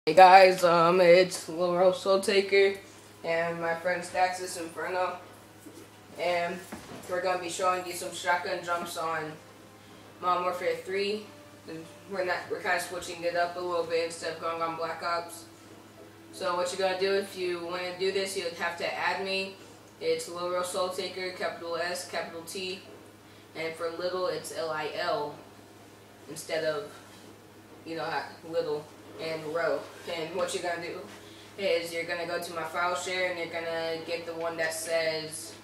Hey guys, it's Lil Soul Taker and my friend Staxis Inferno, and we're gonna be showing you some shotgun jumps on Modern Warfare 3. We're kind of switching it up a little bit instead of going on Black Ops. So what you're gonna do if you want to do this, you'd have to add me. It's Lil Soul Taker, capital S, capital T, and for little it's LIL instead of little and row. And what you're gonna do is you're gonna go to my file share and you're gonna get the one that says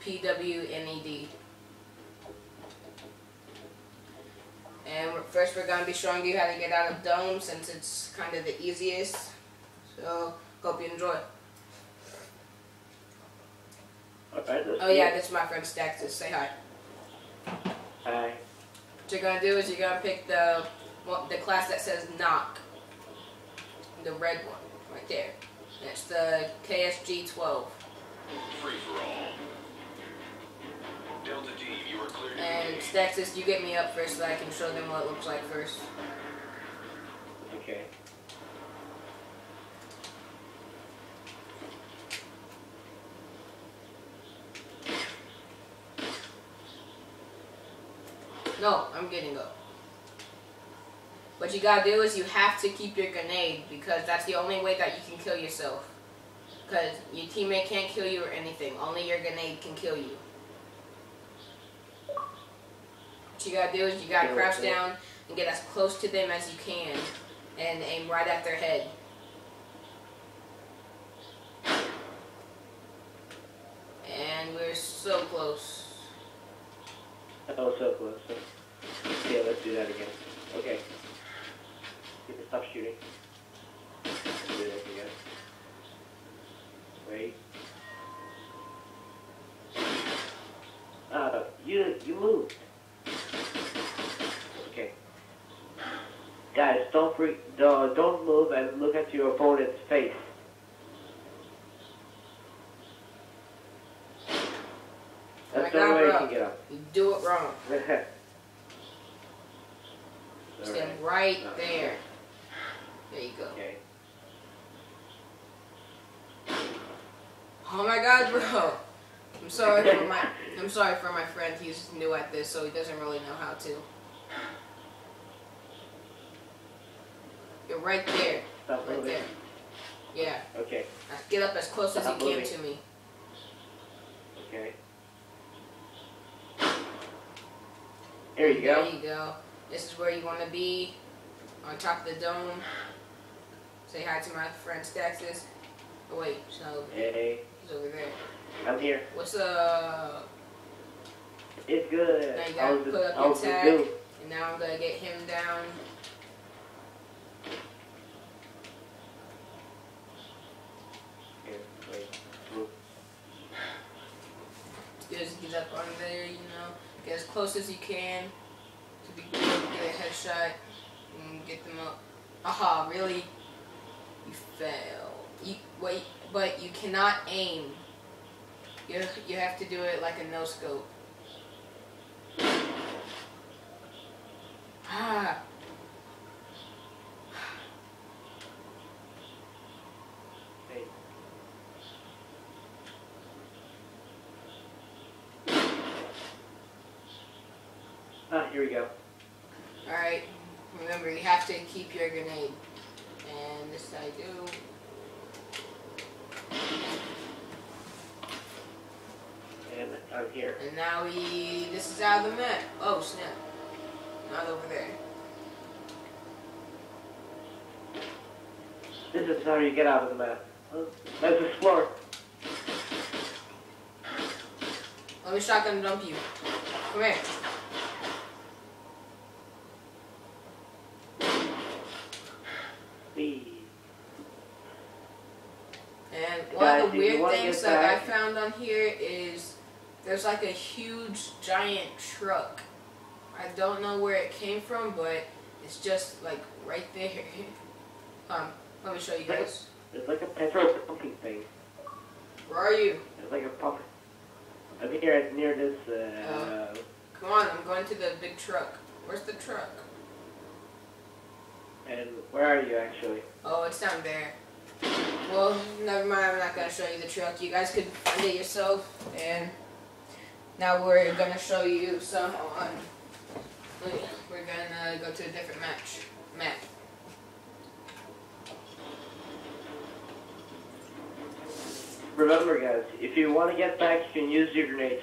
PWNED. And first we're gonna be showing you how to get out of dome since it's kind of the easiest. So hope you enjoy. Oh yeah, this is my friend Staxis. Say hi. Hi. What you're gonna do is you're gonna pick the class that says knock, the red one right there. That's the KSG 12. Free for all. Delta D, you are clear to And Staxis, you get me up first so I can show them what it looks like first. Okay. No, I'm getting up. What you gotta do is you have to keep your grenade because that's the only way that you can kill yourself. Because your teammate can't kill you or anything. Only your grenade can kill you. What you gotta do is you gotta crouch down and get as close to them as you can and aim right at their head. And we're so close. Oh, so close. Yeah, let's do that again. Okay. You can stop shooting. Do that again. Wait. You moved. Okay. Guys, don't move and look at your opponent's face. That's the only way you can get up. You do it wrong. Stand right there. There you go. Okay. Oh my God, bro! I'm sorry for my friend. He's new at this, so he doesn't really know how to. You're right there. Stop right moving. there. Yeah. Okay. Get up as close as you can to me. Okay. There you go. There you go. This is where you want to be, on top of the dome. Say hi to my friend Staxis. Oh wait, he's not over there. Hey. He's over there. I'm here. What's up? It's good. Now you gotta put up your tag, and now I'm gonna get him down. Here, wait. Move. As good as he gets up on there, get as close as you can to be good, get a headshot, and get them up. Aha, really? You fail. But you cannot aim. You have to do it like a no-scope. Ah. Hey. Here we go. Alright, remember you have to keep your grenade. And this I do. And I'm here. And now this is out of the map. Oh snap. Not over there. This is how you get out of the map. Let's explore. Let me shotgun dump you. Come here. And one of the weird things that I found on here is there's like a huge giant truck. I don't know where it came from, but it's just like right there. Let me show you guys. It's like a petrol pumping thing. Where are you? It's like a pump. I'm here near this. Come on, I'm going to the big truck. Where's the truck? And where are you actually? Oh, it's down there. Well, never mind. I'm not gonna show you the truck. You guys could find it yourself. And now we're gonna show you some on. We're gonna go to a different map. Remember, guys, if you want to get back, you can use your grenades.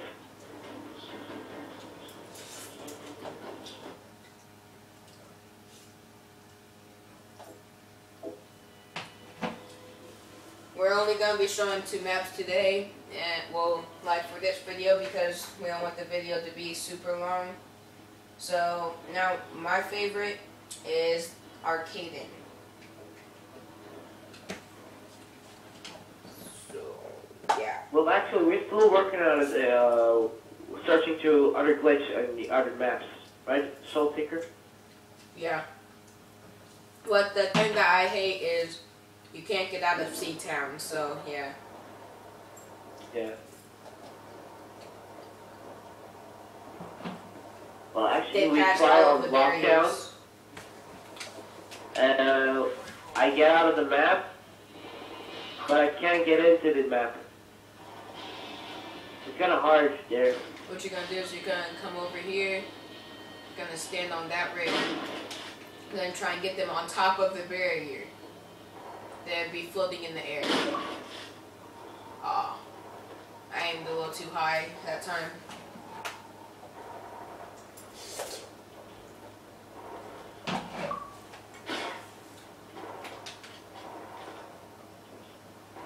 We're only going to be showing 2 maps today, and well, like for this video, because we don't want the video to be super long. So, now, my favorite is arkaden. So, yeah. Well, actually, we're still working on searching to other glitch and the other maps, right, Soul Tinker? Yeah. But the thing that I hate is you can't get out of Seatown, so yeah. Yeah. Well, actually, we passed tried all on the lockdown, barriers. and I get out of the map, but I can't get into the map. It's kind of hard there. What you're gonna do is you're gonna come over here, you're gonna stand on that rail, and then try and get them on top of the barrier. They'd be floating in the air. Ah, I aimed a little too high that time.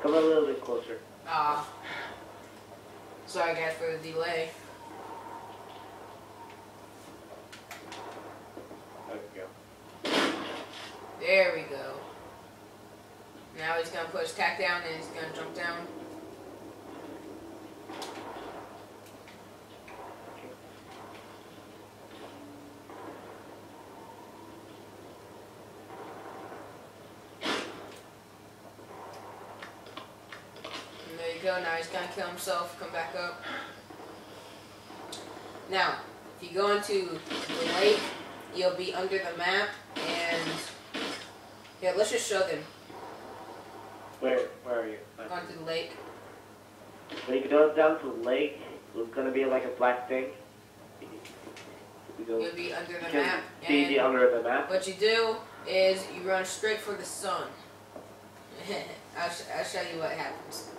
Come a little bit closer. Ah, sorry guys for the delay. There we go. There we go. Now he's gonna put his tack down and he's gonna jump down. And there you go. Now he's gonna kill himself. Come back up. Now, if you go into the lake, you'll be under the map, and yeah, let's just show them. Where are you? Going to the lake. When you go down to the lake, it's gonna be like a black thing. You'll be under the You can map, see the and under the map. what you do is you run straight for the sun. I'll show you what happens.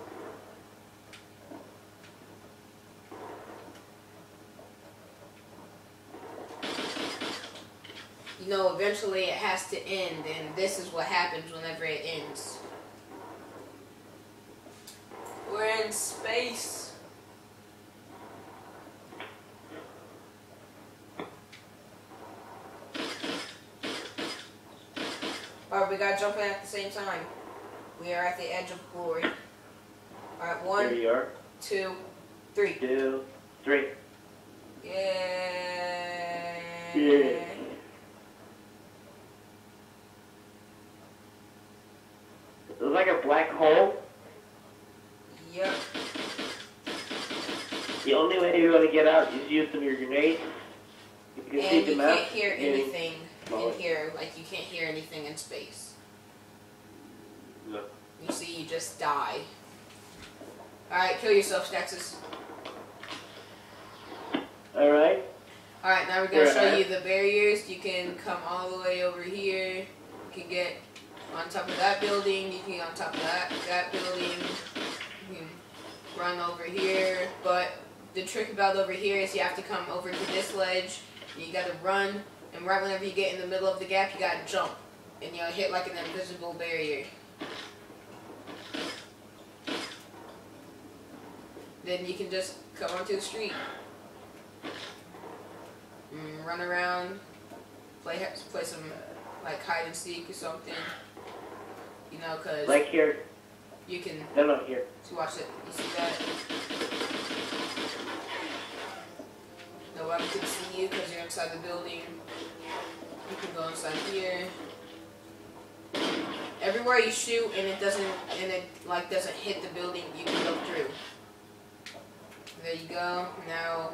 You know, eventually it has to end, and this is what happens whenever it ends. We're in space. Alright, we gotta jump in at the same time. We are at the edge of glory. Alright, Here you 1, are. 2, 3. 2, 3. Yeah. Yeah. It's like a black hole. Yep. The only way you're gonna get out is use some of your grenades. You can see And the you map. can't hear anything blow in it. here, like you can't hear anything in space. No. You see, you just die. Alright, kill yourself, Staxis. Alright. Alright, now we're going to Where show at? you the barriers. You can come all the way over here. You can get on top of that building. You can get on top of that building. You can run over here. But the trick about over here is you have to come over to this ledge. You got to run. And right whenever you get in the middle of the gap, you got to jump. And you'll hit like an invisible barrier. Then you can just come onto the street. Run around, play some like hide and seek or something, you know, cause Like here. you can No, here. watch it. You see that? Nobody can see you because you're inside the building. You can go inside here. Everywhere you shoot and it doesn't hit the building, you can go through. There you go. Now